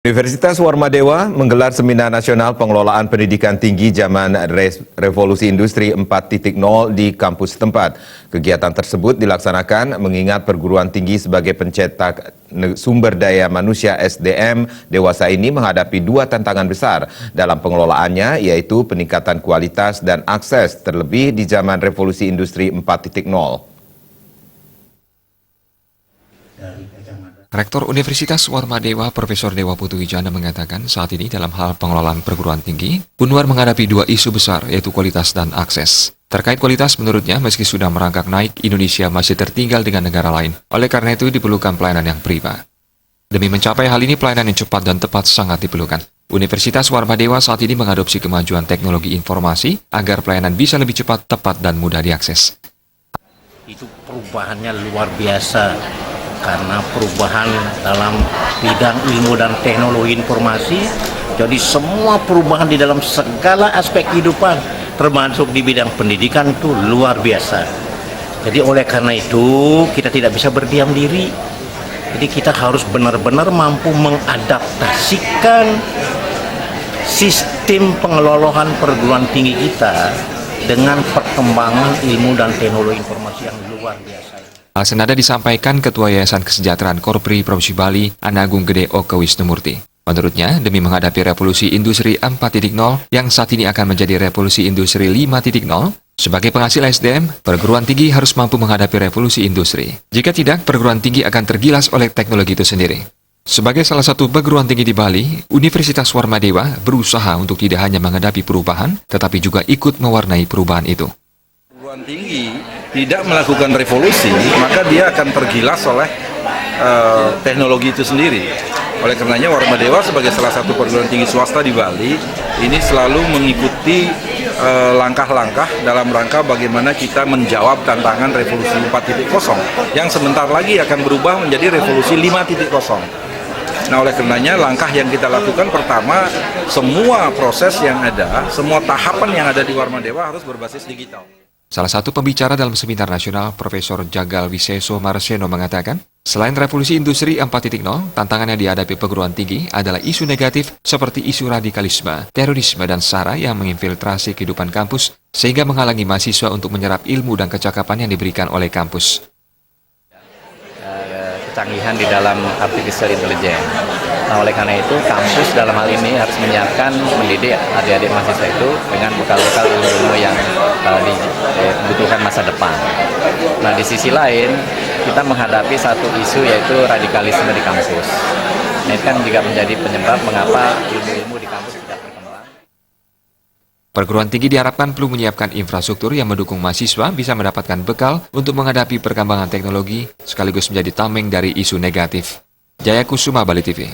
Universitas Warmadewa menggelar Seminar Nasional Pengelolaan Pendidikan Tinggi Zaman Revolusi Industri 4.0 di kampus setempat. Kegiatan tersebut dilaksanakan mengingat perguruan tinggi sebagai pencetak sumber daya manusia SDM dewasa ini menghadapi dua tantangan besar dalam pengelolaannya, yaitu peningkatan kualitas dan akses, terlebih di zaman Revolusi Industri 4.0. Rektor Universitas Warmadewa Profesor Dewa Putu Wijana mengatakan saat ini dalam hal pengelolaan perguruan tinggi, Unwar menghadapi dua isu besar yaitu kualitas dan akses. Terkait kualitas menurutnya meski sudah merangkak naik, Indonesia masih tertinggal dengan negara lain. Oleh karena itu diperlukan pelayanan yang prima. Demi mencapai hal ini pelayanan yang cepat dan tepat sangat diperlukan. Universitas Warmadewa saat ini mengadopsi kemajuan teknologi informasi agar pelayanan bisa lebih cepat, tepat, dan mudah diakses. Itu perubahannya luar biasa. Karena perubahan dalam bidang ilmu dan teknologi informasi, jadi semua perubahan di dalam segala aspek kehidupan, termasuk di bidang pendidikan itu luar biasa. Jadi oleh karena itu kita tidak bisa berdiam diri. Jadi kita harus benar-benar mampu mengadaptasikan sistem pengelolaan perguruan tinggi kita dengan perkembangan ilmu dan teknologi informasi yang luar biasa. Hal senada disampaikan Ketua Yayasan Kesejahteraan Korpri Provinsi Bali, Anagung Gede Oke Wisnumurti. Menurutnya, demi menghadapi revolusi industri 4.0 yang saat ini akan menjadi revolusi industri 5.0, sebagai penghasil SDM, perguruan tinggi harus mampu menghadapi revolusi industri. Jika tidak, perguruan tinggi akan tergilas oleh teknologi itu sendiri. Sebagai salah satu perguruan tinggi di Bali, Universitas Warmadewa berusaha untuk tidak hanya menghadapi perubahan, tetapi juga ikut mewarnai perubahan itu. Perguruan tinggi tidak melakukan revolusi, maka dia akan tergilas oleh teknologi itu sendiri. Oleh karenanya Warmadewa sebagai salah satu perguruan tinggi swasta di Bali ini selalu mengikuti langkah-langkah dalam rangka bagaimana kita menjawab tantangan revolusi 4.0 yang sebentar lagi akan berubah menjadi revolusi 5.0. Nah, oleh karenanya langkah yang kita lakukan pertama, semua proses yang ada, semua tahapan yang ada di Warmadewa harus berbasis digital. Salah satu pembicara dalam seminar nasional, Profesor Jagal Wiseso Marseno mengatakan, selain revolusi industri 4.0, tantangan yang dihadapi perguruan tinggi adalah isu negatif seperti isu radikalisme, terorisme, dan SARA yang menginfiltrasi kehidupan kampus sehingga menghalangi mahasiswa untuk menyerap ilmu dan kecakapan yang diberikan oleh kampus. Kecanggihan di dalam artificial intelligence. Nah, oleh karena itu kampus dalam hal ini harus menyiapkan mendidik adik-adik mahasiswa itu dengan bekal-bekal ilmu-ilmu yang dibutuhkan masa depan. Nah, di sisi lain kita menghadapi satu isu yaitu radikalisme di kampus. Nah, ini kan juga menjadi penyebab mengapa ilmu-ilmu di kampus tidak berkembang. Perguruan tinggi diharapkan perlu menyiapkan infrastruktur yang mendukung mahasiswa bisa mendapatkan bekal untuk menghadapi perkembangan teknologi sekaligus menjadi tameng dari isu negatif. Jaya Kusuma, Bali TV.